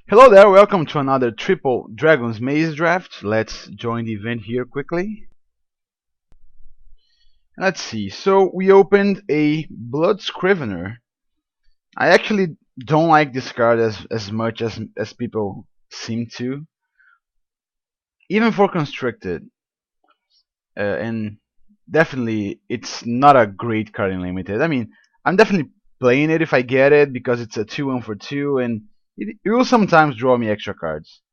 Hello there, welcome to another Triple Dragons Maze draft. Let's join the event here quickly. Let's see, so we opened a Blood Scrivener. I actually don't like this card as much as people seem to. Even for Constricted. And definitely it's not a great card in Limited. I mean, I'm definitely playing it if I get it because it's a 2-1 for 2 and it will sometimes draw me extra cards.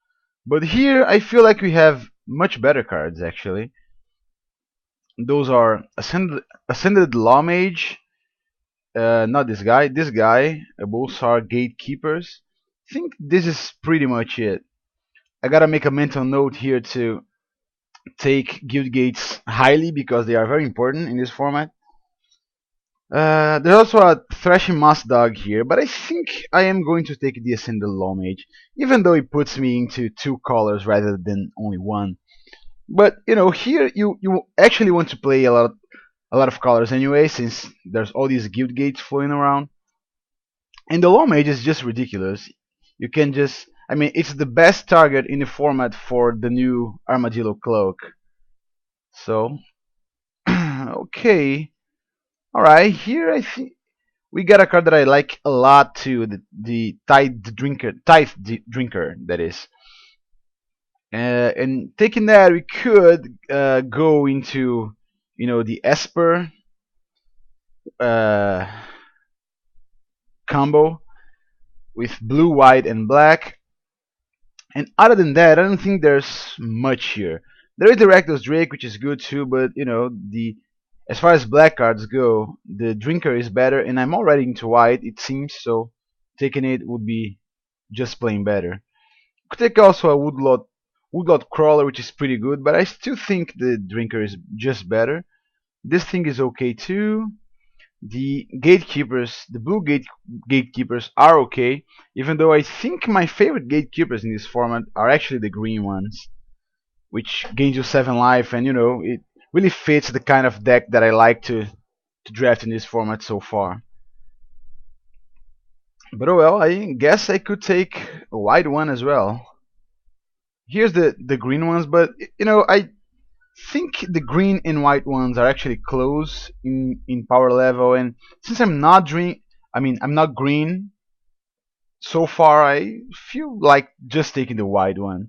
But here I feel like we have much better cards actually. Those are Ascended Law Mage, not this guy, both are Gatekeepers. I think this is pretty much it. I gotta make a mental note here to take Guild Gates highly because they are very important in this format. There's also a Thrashing Moss Dog here, but I think I am going to take the Ascended Law Mage, even though it puts me into two colors rather than only one. But you know, here you actually want to play a lot of colors anyway, since there's all these guild gates flowing around. And the Law Mage is just ridiculous. You can just, I mean, it's the best target in the format for the new Armadillo Cloak. So, okay, all right. Here I think we got a card that I like a lot too. The Tithe Drinker, that is. And taking that, we could go into, you know, the Esper uh, combo with blue, white, and black. And other than that, I don't think there's much here. There is the Rakdos Drake, which is good too, but you know, the as far as black cards go, the Drinker is better, and I'm already into white, it seems, so taking it would be just plain better. Could take also a Woodlot Crawler, which is pretty good, but I still think the Drinker is just better. This thing is okay too. The gatekeepers, the gatekeepers are okay, even though I think my favorite gatekeepers in this format are actually the green ones, which gains you 7 life, and you know, it really fits the kind of deck that I like to draft in this format so far. But oh well, I guess I could take a white one as well. Here's the green ones, but you know, I think the green and white ones are actually close in power level, and since I'm not green so far, I feel like just taking the white one.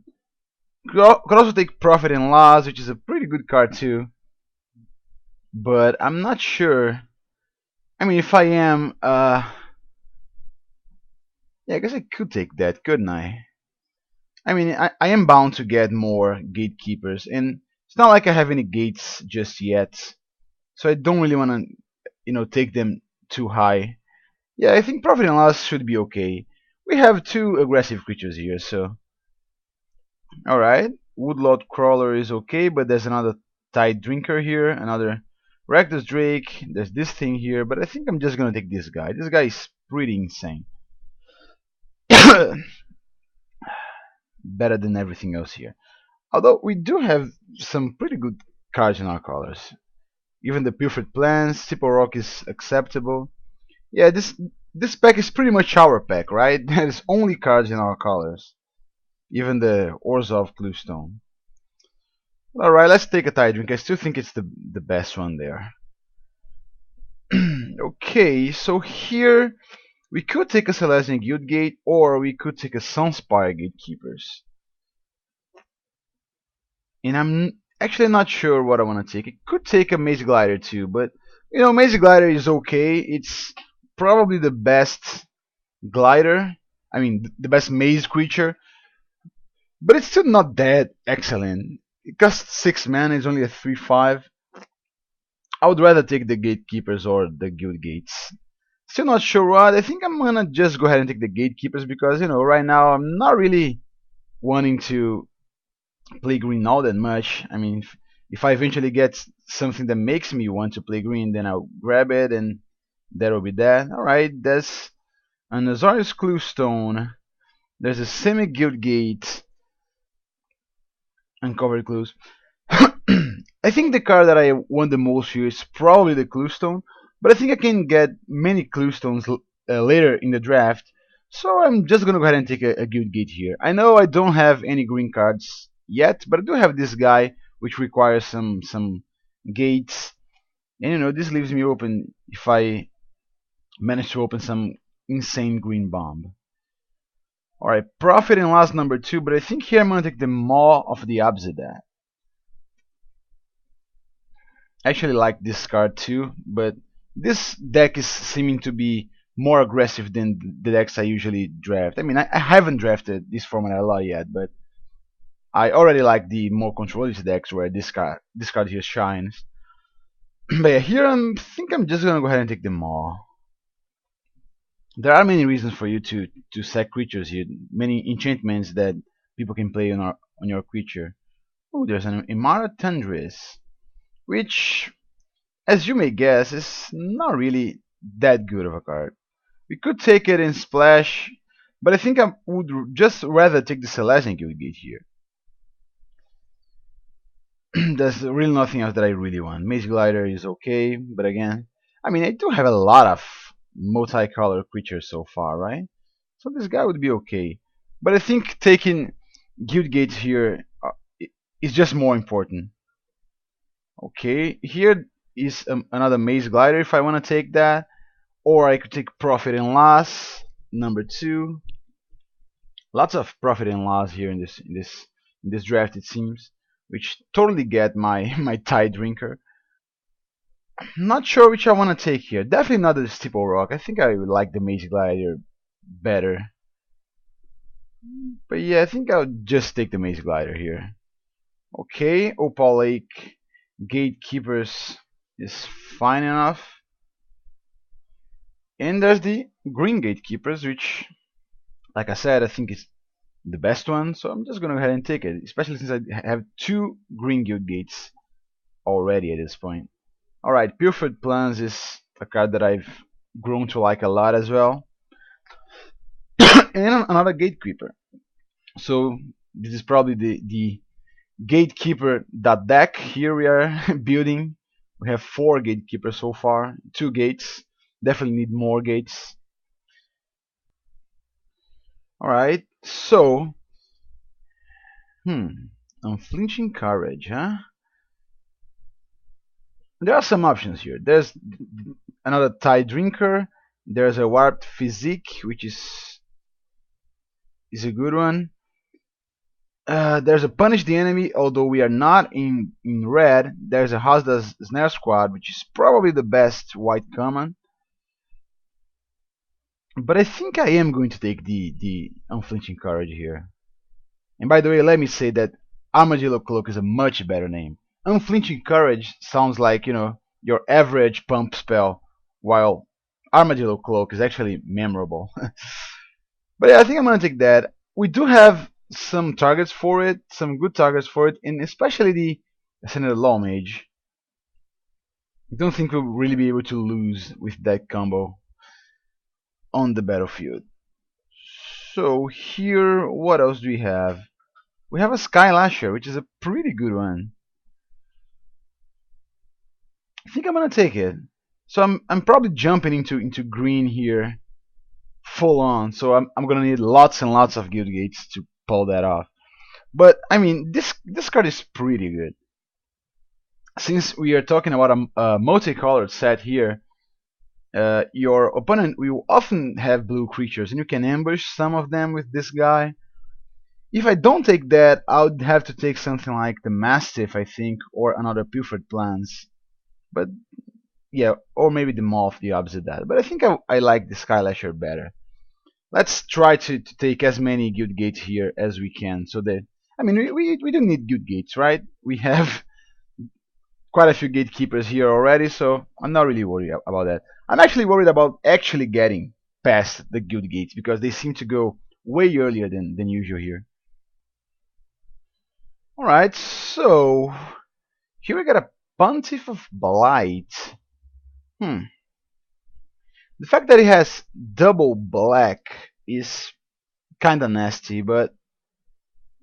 Could also take Profit and Loss, which is a pretty good card too, but I'm not sure. I mean, if I am, yeah, I guess I could take that, couldn't I? I mean, I am bound to get more gatekeepers, and it's not like I have any gates just yet, so I don't really want to, you know, take them too high. Yeah, I think Profit and Loss should be okay. We have two aggressive creatures here, so alright. Woodlot Crawler is okay, but there's another Tide Drinker here, another Rakdos Drake, there's this thing here, but I think I'm just gonna take this guy. This guy is pretty insane. Better than everything else here. Although we do have some pretty good cards in our colors. Even the Pilfered Plans, Simple Rock is acceptable. Yeah, this pack is pretty much our pack, right? There's only cards in our colors. Even the Orzhov Cluestone. Alright, let's take a Tide Drink. I still think it's the best one there. Okay, so here we could take a Celestian Guild Gate, or we could take a Sunspire Gatekeepers. And I'm actually not sure what I want to take. It could take a Maze Glider too, but you know, Maze Glider is okay. It's probably the best glider. I mean, the best maze creature. But it's still not that excellent. It costs 6 mana, it's only a 3/5. I would rather take the Gatekeepers or the Guild Gates. Still not sure what. I think I'm gonna just go ahead and take the Gatekeepers because, you know, right now I'm not really wanting to play green all that much. I mean, if I eventually get something that makes me want to play green, then I'll grab it and that'll be that. Alright, there's an Azorius Cluestone. There's a Semi-Guild Gate. Uncovered Clues. I think the card that I want the most here is probably the Cluestone, but I think I can get many Cluestones later in the draft, So I'm just gonna go ahead and take a guild gate here. I know I don't have any green cards yet, but I do have this guy which requires some gates. And this leaves me open if I manage to open some insane green bomb. Alright, profit and loss number 2, but I think here I'm gonna take the Maw of the Abzadad. I actually like this card too, but this deck is seeming to be more aggressive than the decks I usually draft. I mean, I haven't drafted this format a lot yet, but I already like the more controlled decks where this card here shines. But yeah, here I think I'm just gonna go ahead and take the Maw. There are many reasons for you to sack creatures here, many enchantments that people can play on your creature. Oh, there's an Imara Tundris, which, as you may guess, is not really that good of a card. We could take it in Splash, but I think I would just rather take the Celestial Guild Gate here. There's really nothing else that I really want. Maze Glider is okay, but again, I mean, I do have a lot of multicolor creatures so far, right? So this guy would be okay. But I think taking Guild Gates here is just more important. Okay, here is another Maze Glider if I want to take that. Or I could take Profit and Loss, number 2. Lots of Profit and Loss here in this draft, it seems, which totally get my my Tide Drinker. Not sure which I want to take here. Definitely not the Steeple Rock. I think I would like the Maze Glider better. But yeah, I think I'll just take the Maze Glider here. Okay, Opal Lake Gatekeepers is fine enough. And there's the Green Gatekeepers, which, like I said, I think is the best one. So I'm just gonna go ahead and take it, especially since I have 2 Green Guild Gates already at this point. Alright, Pilfered Plans is a card that I've grown to like a lot as well. And another Gatekeeper. So this is probably the Gatekeeper deck. Here we are building. We have 4 Gatekeepers so far, 2 gates. Definitely need more gates. Alright, so Unflinching Courage, huh? There are some options here. There's another Tide Drinker. There's a Warped Physique, which is a good one. There's a Punish the Enemy, although we are not in red. There's a Hazda's Snare Squad, which is probably the best white common. But I think I am going to take the Unflinching Courage here. And by the way, let me say that Armadillo Cloak is a much better name. Unflinching Courage sounds like, your average pump spell, while Armadillo Cloak is actually memorable. But yeah, I think I'm gonna take that. We do have some targets for it, some good targets for it, and especially the Ascended Law Mage. I don't think we'll really be able to lose with that combo on the battlefield. So here, what else do we have? We have a Skylasher, which is a pretty good one. I think I'm gonna take it. So I'm probably jumping into green here, full on. So I'm gonna need lots and lots of guild gates to pull that off. But I mean, this card is pretty good. Since we are talking about a multicolored set here, your opponent will often have blue creatures, and you can ambush some of them with this guy. If I don't take that, I would have to take something like the Mastiff, I think, or another Pilfered Plans. But yeah, or maybe the Maw of the Abzadad. But I think I like the Skylasher better. Let's try to take as many guild gates here as we can. So that, I mean, we don't need guild gates, right? We have quite a few gatekeepers here already, so I'm not really worried about that. I'm actually worried about actually getting past the guild gates because they seem to go way earlier than usual here. Alright, so here we got a Pontiff of Blight. The fact that it has double black is kinda nasty, but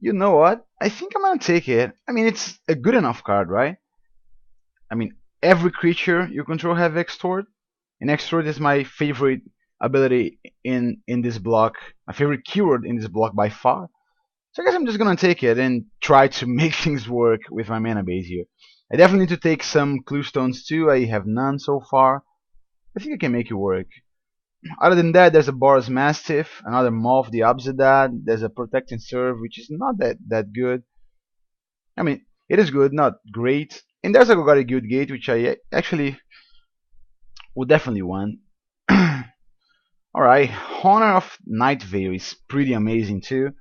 you know what? I think I'm gonna take it. I mean, it's a good enough card, right? I mean, every creature you control have Extort, and Extort is my favorite ability in this block, my favorite keyword in this block by far. So I guess I'm just gonna take it and try to make things work with my mana base here. I definitely need to take some clue stones too. I have none so far. I think I can make it work. Other than that, there's a Boros Mastiff, another Moth the opposite that. There's a Protect and Serve, which is not that good. I mean, it is good, not great. And there's a Golgari Guild Gate, which I actually would definitely want. Alright, Honor of Night Veil is pretty amazing too.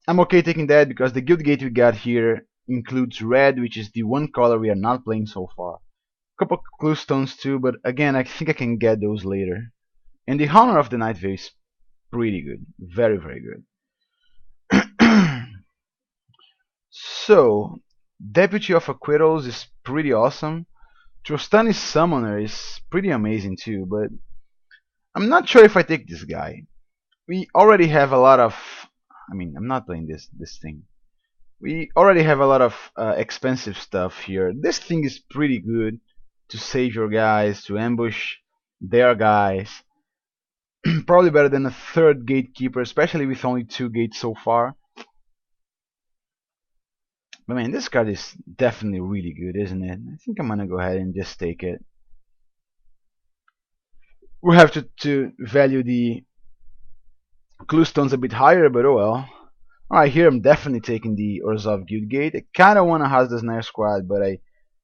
I'm okay taking that because the Guild Gate we got here includes red, which is the one color we are not playing so far. Couple clue stones too, but again, I think I can get those later. And the Honor of the Night Veil is pretty good, very good. So, Deputy of Acquittals is pretty awesome. Trostani Summoner is pretty amazing too, but I'm not sure if I take this guy. We already have a lot of. I mean, I'm not playing this thing. We already have a lot of expensive stuff here. This thing is pretty good to save your guys, to ambush their guys. Probably better than a third gatekeeper, especially with only 2 gates so far. But man, this card is definitely really good, isn't it? I think I'm gonna go ahead and just take it. We'll have to value the clue stones a bit higher, but oh well. Alright, here I'm definitely taking the Orzhov Guild Gate. I kinda wanna house the Snare Squad, but I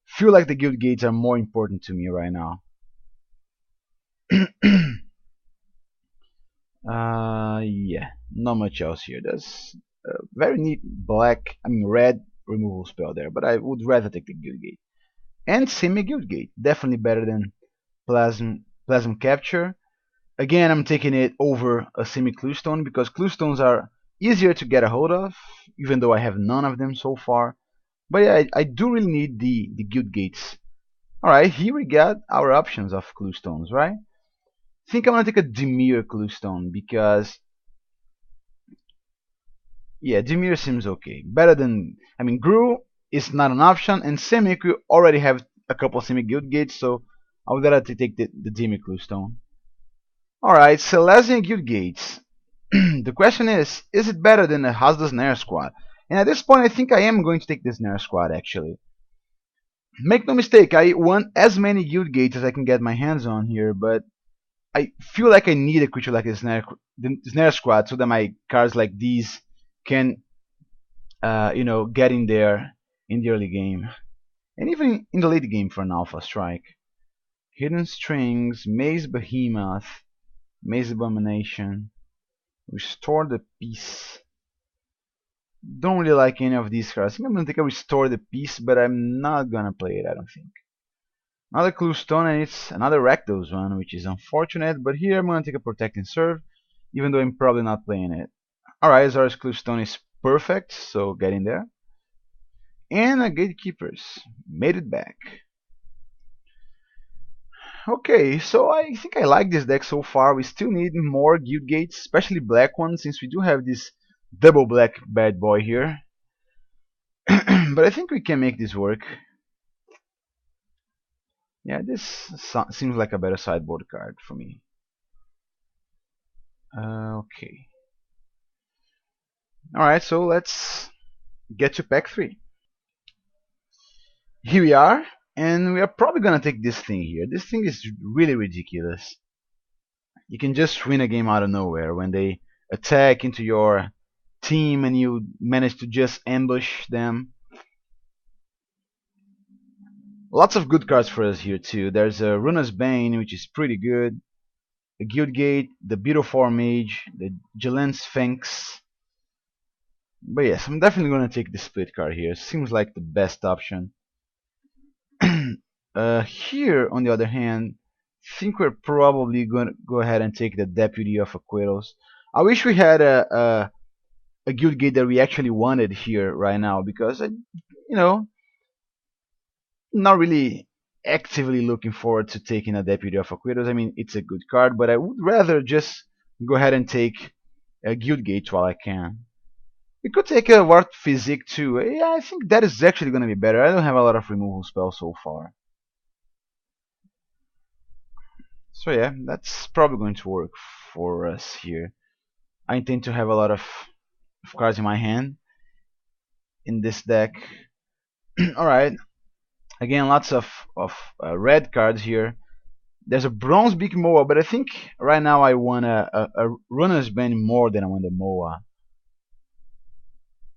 feel like the Guild Gates are more important to me right now. Yeah, not much else here. There's a very neat red removal spell there, but I would rather take the Guild Gate. And Semi Guild Gate, definitely better than Plasm Capture. Again, I'm taking it over a Semi Clue Stone because Clue Stones are easier to get a hold of, even though I have none of them so far. But yeah, I do really need the Guild Gates. Alright, here we got our options of Clue Stones, right? I think I'm gonna take a Dimir Clue Stone because yeah, Dimir seems okay. Better than Gru is not an option, and Simic we already have a couple Simic Guild Gates, so I would rather take the Dimir Clue Stone. Alright, Silesian Guild Gates. The question is it better than a Hazda's Nair Squad? And at this point I think I am going to take this Nair Squad actually. Make no mistake, I want as many Guild Gates as I can get my hands on here, but I feel like I need a creature like this Snare Squad so that my cards like these can, get in there in the early game. And even in the late game for an Alpha Strike. Hidden Strings, Maze Behemoth, Maze Abomination, Restore the Peace. Don't really like any of these cards. I think I'm gonna take a Restore the Peace, but I'm not gonna play it, I don't think. Another Clue Stone, and it's another Rakdos one, which is unfortunate, but here I'm gonna take a Protect and Serve, even though I'm probably not playing it. Alright, Azor's Clue Stone is perfect, so get in there. And a Gatekeepers. Made it back. Okay, so I think I like this deck so far. We still need more Guild Gates, especially black ones, since we do have this double black bad boy here. But I think we can make this work. Yeah, this seems like a better sideboard card for me. Okay. Alright, so let's get to pack 3. Here we are, and we are probably gonna take this thing here. This thing is really ridiculous. You can just win a game out of nowhere when they attack into your team and you manage to just ambush them. Lots of good cards for us here too. There's a Runa's Bane, which is pretty good. The Guild Gate, the Beautiful Mage, the Jelen Sphinx. But yes, I'm definitely gonna take the split card here. Seems like the best option. Here, on the other hand, I think we're probably gonna go ahead and take the Deputy of Acquittals. I wish we had a Guild Gate that we actually wanted here right now, because not really actively looking forward to taking a Deputy of Acquittals. I mean, it's a good card, but I would rather just go ahead and take a Guild Gate while I can. We could take a Wart Physique too. Yeah, I think that is actually going to be better. I don't have a lot of removal spells so far. So yeah, that's probably going to work for us here. I intend to have a lot of cards in my hand in this deck. Alright, again, lots of red cards here. There's a bronze big Moa, but I think right now I want a runner's band more than I want the Moa.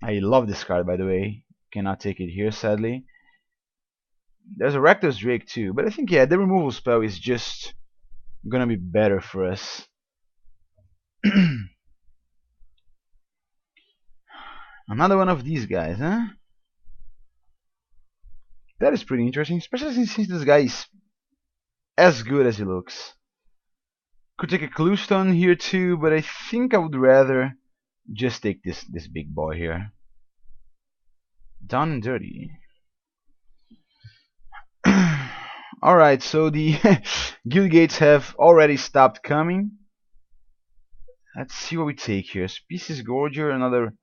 I love this card, by the way. Cannot take it here, sadly. There's a Reckless Drake too, but I think, yeah, the removal spell is just gonna be better for us. Another one of these guys, huh? That is pretty interesting, especially since this guy is as good as he looks. Could take a Clue Stone here too, but I think I would rather just take this big boy here. Down and dirty. Alright, so the guild gates have already stopped coming. Let's see what we take here. Species Gorger, another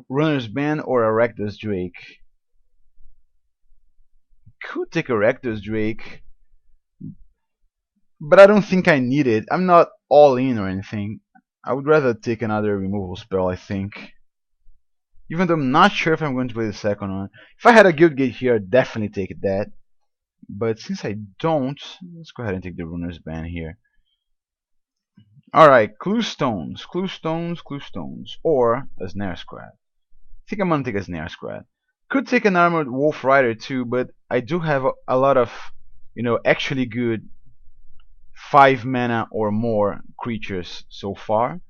Runner's Band, or a Reckless Drake. Could take a Reckless Drake, but I don't think I need it. I'm not all in or anything. I would rather take another removal spell, I think. Even though I'm not sure if I'm going to play the second one. If I had a guild gate here, I'd definitely take that. But since I don't, let's go ahead and take the Runner's Band here. Alright, Clue Stones, Clue Stones, Clue Stones, or a Snare Squad. I think I'm gonna take a Snare Squad. Could take an Armored Wolf Rider too, but I do have a lot of, actually good 5 mana or more creatures so far.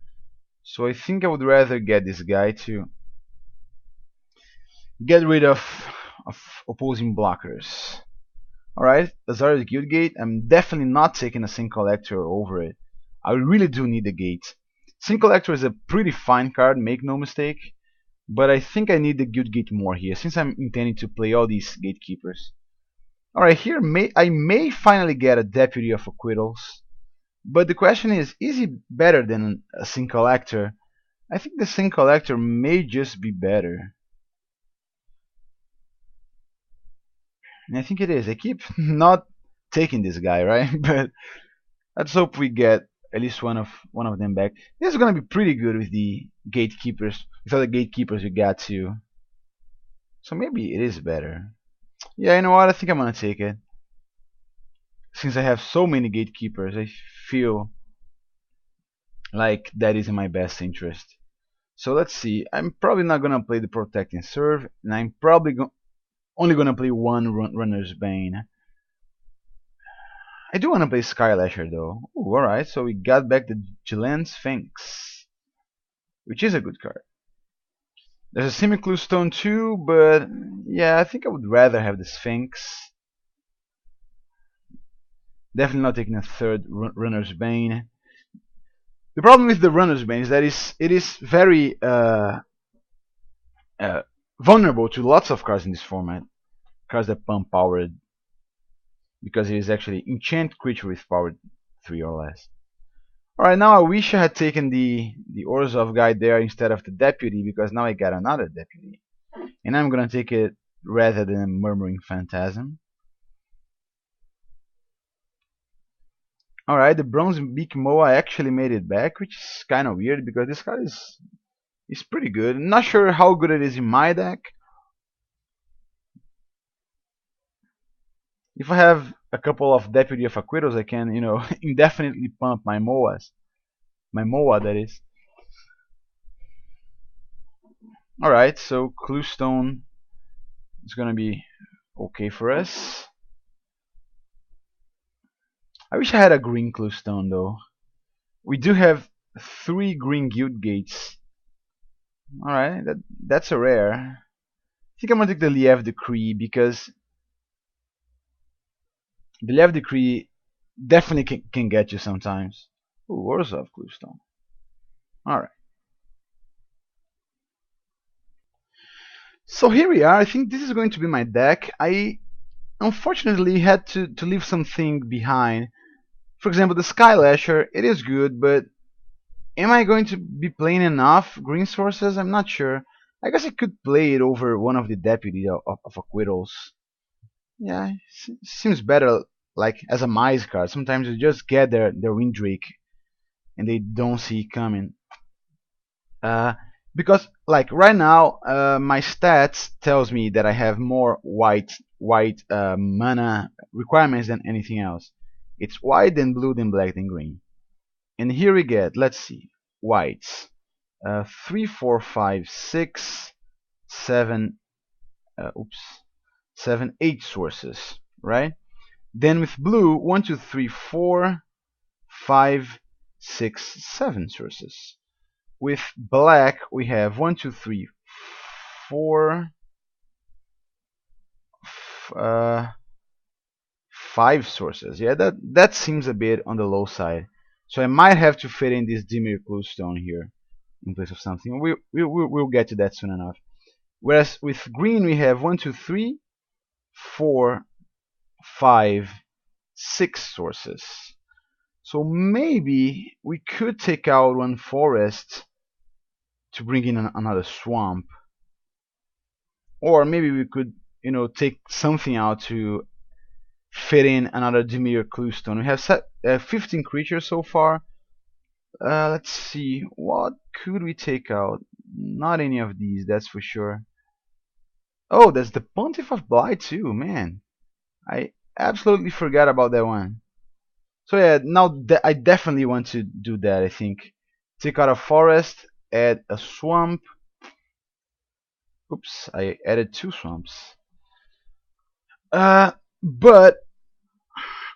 So I think I would rather get this guy to get rid of opposing blockers. Alright, Azara's Guild Gate. I'm definitely not taking a Sin Collector over it. I really do need the gate. Sin Collector is a pretty fine card, make no mistake. But I think I need the Guild Gate more here, since I'm intending to play all these Gatekeepers. Alright, here I may finally get a Deputy of Acquittals. But the question is he better than a Sin Collector? I think the Sin Collector may just be better. And I think it is. I keep not taking this guy, right? But let's hope we get at least one of them back. This is gonna be pretty good with the Gatekeepers. With all the Gatekeepers we got too. So maybe it is better. Yeah, you know what? I think I'm gonna take it. Since I have so many Gatekeepers, I feel like that is in my best interest. So let's see. I'm probably not gonna play the Protect and Serve, and I'm probably only gonna play one Runner's Bane. I do wanna play Skylasher though. Ooh, alright, so we got back the Gillen Sphinx, which is a good card. There's a Semi-Clue Stone too, but yeah, I think I would rather have the Sphinx. Definitely not taking a third Runner's Bane. The problem with the Runner's Bane is that it is very vulnerable to lots of cards in this format. Cards that pump powered, because it is actually enchant creature with power 3 or less. Alright, now I wish I had taken the Orzhov guy there instead of the Deputy, because now I got another Deputy. And I'm gonna take it rather than Murmuring Phantasm. Alright, the Bronze Beak Moa actually made it back, which is kinda weird because this card is pretty good. I'm not sure how good it is in my deck. If I have a couple of Deputy of Acquittals, I can, indefinitely pump my Moas. My Moa, that is. Alright, so Clue Stone is gonna be okay for us. I wish I had a green Clue Stone though. We do have 3 green Guild Gates. Alright, that's a rare. I think I'm gonna take the Liev Decree because the Liev Decree definitely can get you sometimes. Ooh, Orzhov Clue Stone. Alright. So here we are. I think this is going to be my deck. I unfortunately had to leave something behind. For example, the Skylasher, it is good, but am I going to be playing enough green sources? I'm not sure. I guess I could play it over one of the Deputy of Acquittals. Yeah, seems better like as a mice card. Sometimes you just get their Windrake and they don't see it coming. Uh, because like right now, my stats tells me that I have more white mana requirements than anything else. It's white, then blue, then black, then green. And here we get, let's see, whites. 3, 4, 5, 6, 7, oops, 7, 8 sources, right? Then with blue, 1, 2, 3, 4, 5, 6, 7 sources. With black, we have 1, 2, 3, 4, 5 sources. Yeah, that seems a bit on the low side. So I might have to fit in this Dimir Cluestone here in place of something. We'll get to that soon enough. Whereas with green, we have 1, 2, 3, 4, 5, 6 sources. So maybe we could take out one forest to bring in another swamp, or maybe we could, take something out to fit in another Dimir Cluestone. We have 15 creatures so far. Let's see, what could we take out? Not any of these, that's for sure. Oh, there's the Pontiff of Blight too, man. I absolutely forgot about that one. So yeah, now I definitely want to do that, I think. Take out a forest, add a swamp. Oops, I added 2 swamps. But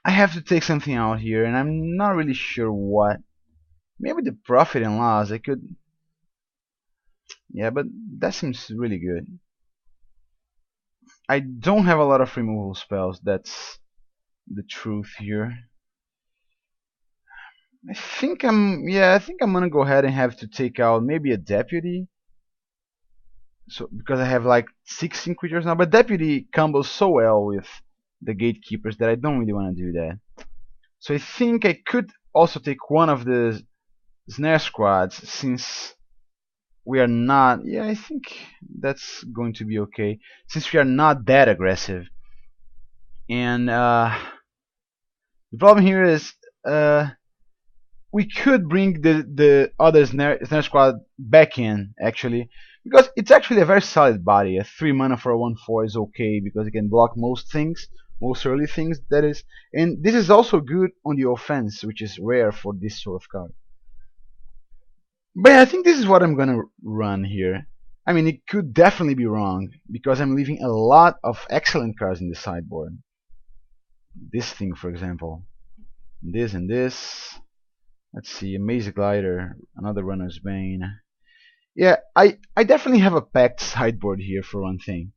I have to take something out here, and I'm not really sure what. Maybe the profit and loss, I could. Yeah, but that seems really good. I don't have a lot of removal spells, that's the truth here. I think I'm gonna go ahead and have to take out maybe a deputy. So because I have like 16 creatures now, but deputy combos so well with the gatekeepers that I don't really want to do that. So I think I could also take one of the snare squads since we are not. Yeah, I think that's going to be okay since we are not that aggressive. And the problem here is we could bring the other snare squad back in actually, because it's actually a very solid body. A 3 mana for a 1/4 is okay because it can block most things, most early things that is, and this is also good on the offense, which is rare for this sort of card. But yeah, I think this is what I'm gonna run here. I mean, it could definitely be wrong because I'm leaving a lot of excellent cards in the sideboard. This thing, for example, this and this. Let's see, a Maze Glider, another Runner's Bane. Yeah, I definitely have a packed sideboard here for one thing.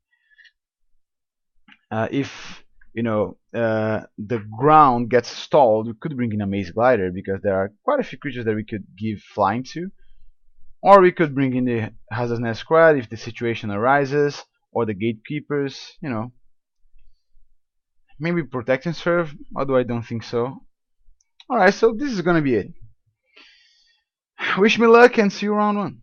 If the ground gets stalled, we could bring in a Maze Glider because there are quite a few creatures that we could give flying to, or we could bring in the Hazard's Nest Squad if the situation arises, or the Gatekeepers. Maybe Protect and Serve, although I don't think so. Alright, so this is gonna be it. Wish me luck and see you round 1.